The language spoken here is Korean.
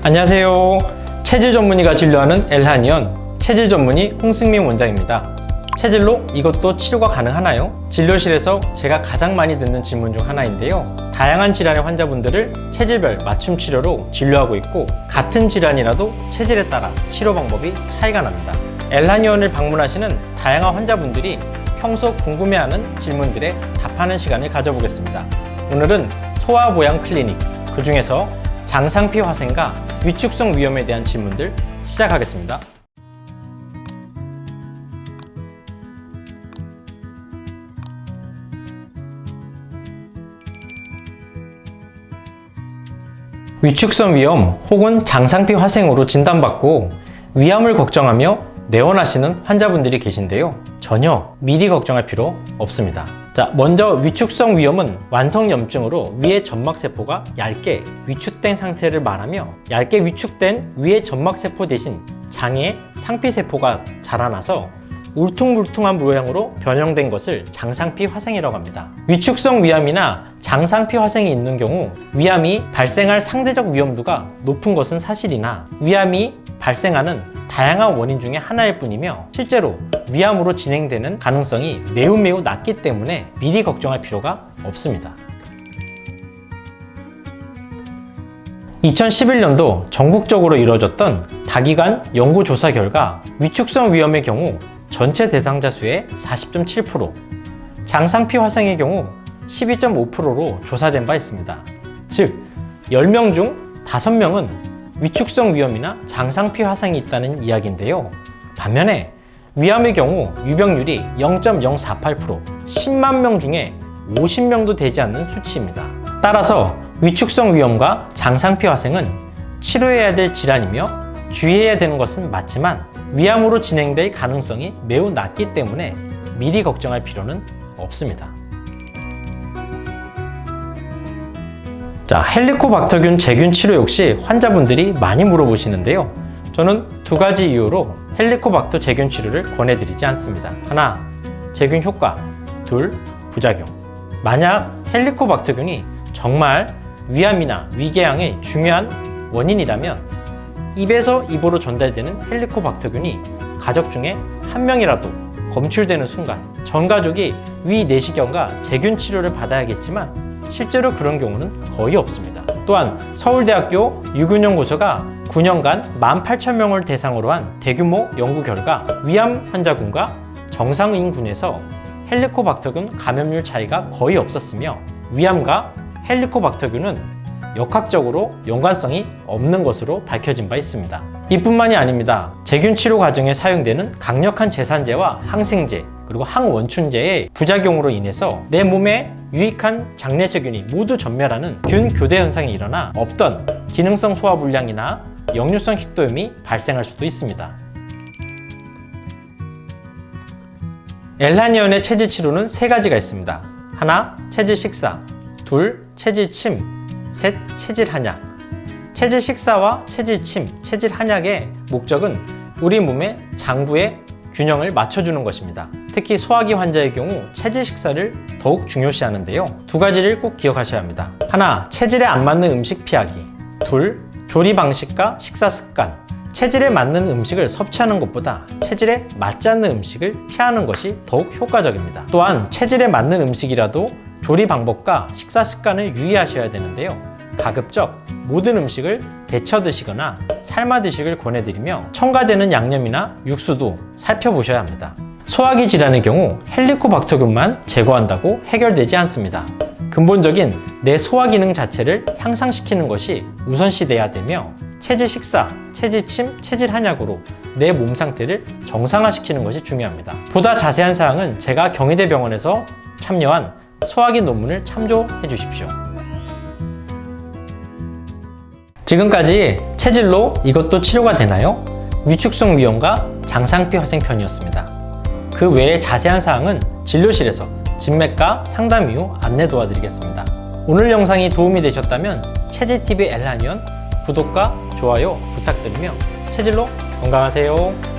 안녕하세요. 체질 전문의가 진료하는 엘하니언 체질 전문의 홍승민 원장입니다. 체질로 이것도 치료가 가능하나요? 진료실에서 제가 가장 많이 듣는 질문 중 하나인데요. 다양한 질환의 환자분들을 체질별 맞춤 치료로 진료하고 있고, 같은 질환이라도 체질에 따라 치료 방법이 차이가 납니다. 엘하니언을 방문하시는 다양한 환자분들이 평소 궁금해하는 질문들에 답하는 시간을 가져보겠습니다. 오늘은 소아보양 클리닉, 그 중에서 장상피 화생과 위축성 위염에 대한 질문들 시작하겠습니다. 위축성 위염 혹은 장상피 화생으로 진단받고 위암을 걱정하며 내원하시는 환자분들이 계신데요. 전혀 미리 걱정할 필요 없습니다. 자, 먼저 위축성 위염은 완성염증으로 위의 점막세포가 얇게 위축된 상태를 말하며, 얇게 위축된 위의 점막세포 대신 장에 상피세포가 자라나서 울퉁불퉁한 모양으로 변형된 것을 장상피 화생이라고 합니다. 위축성 위암이나 장상피 화생이 있는 경우 위암이 발생할 상대적 위험도가 높은 것은 사실이나, 위암이 발생하는 다양한 원인 중에 하나일 뿐이며 실제로 위암으로 진행되는 가능성이 매우 낮기 때문에 미리 걱정할 필요가 없습니다. 2011년도 전국적으로 이루어졌던 다기관 연구조사 결과 위축성 위염의 경우 전체 대상자 수의 40.7%, 장상피 화생의 경우 12.5%로 조사된 바 있습니다. 즉, 10명 중 5명은 위축성 위염이나 장상피 화생이 있다는 이야기인데요. 반면에 위암의 경우 유병률이 0.048%, 10만 명 중에 50명도 되지 않는 수치입니다. 따라서 위축성 위염과 장상피 화생은 치료해야 될 질환이며 주의해야 되는 것은 맞지만 위암으로 진행될 가능성이 매우 낮기 때문에 미리 걱정할 필요는 없습니다. 자, 헬리코박터균 제균 치료 역시 환자분들이 많이 물어보시는데요. 저는 두 가지 이유로 헬리코박터 제균 치료를 권해드리지 않습니다. 하나, 제균 효과. 둘, 부작용. 만약 헬리코박터균이 정말 위암이나 위궤양의 중요한 원인이라면 입에서 입으로 전달되는 헬리코박터균이 가족 중에 한 명이라도 검출되는 순간 전 가족이 위 내시경과 제균 치료를 받아야겠지만 실제로 그런 경우는 거의 없습니다. 또한 서울대학교 유균연구소가 9년간 18,000명을 대상으로 한 대규모 연구 결과 위암 환자군과 정상인군에서 헬리코박터균 감염률 차이가 거의 없었으며 위암과 헬리코박터균은 역학적으로 연관성이 없는 것으로 밝혀진 바 있습니다. 이뿐만이 아닙니다. 제균 치료 과정에 사용되는 강력한 제산제와 항생제, 그리고 항원춘제의 부작용으로 인해서 내 몸에 유익한 장내세균이 모두 전멸하는 균 교대 현상이 일어나 없던 기능성 소화불량이나 역류성 식도염이 발생할 수도 있습니다. 엘하니언의 체질 치료는 세 가지가 있습니다. 하나, 체질 식사. 둘, 체질 침. 셋, 체질 한약. 체질 식사와 체질 침, 체질 한약의 목적은 우리 몸의 장부의 균형을 맞춰주는 것입니다. 특히 소화기 환자의 경우 체질 식사를 더욱 중요시하는데요. 두 가지를 꼭 기억하셔야 합니다. 하나, 체질에 안 맞는 음식 피하기. 둘, 조리 방식과 식사 습관. 체질에 맞는 음식을 섭취하는 것보다 체질에 맞지 않는 음식을 피하는 것이 더욱 효과적입니다. 또한 체질에 맞는 음식이라도 조리 방법과 식사 습관을 유의하셔야 되는데요. 가급적 모든 음식을 데쳐 드시거나 삶아 드시길 권해드리며 첨가되는 양념이나 육수도 살펴보셔야 합니다. 소화기 질환의 경우 헬리코박터균만 제거한다고 해결되지 않습니다. 근본적인 내 소화 기능 자체를 향상시키는 것이 우선시돼야 되며 체질 식사, 체질 침, 체질 한약으로 내 몸 상태를 정상화시키는 것이 중요합니다. 보다 자세한 사항은 제가 경희대병원에서 참여한 소화기 논문을 참조해 주십시오. 지금까지 체질로 이것도 치료가 되나요? 위축성 위염과 장상피 화생 편이었습니다. 그 외에 자세한 사항은 진료실에서 진맥과 상담 이후 안내 도와드리겠습니다. 오늘 영상이 도움이 되셨다면 체질TV 엘하니언 구독과 좋아요 부탁드리며 체질로 건강하세요.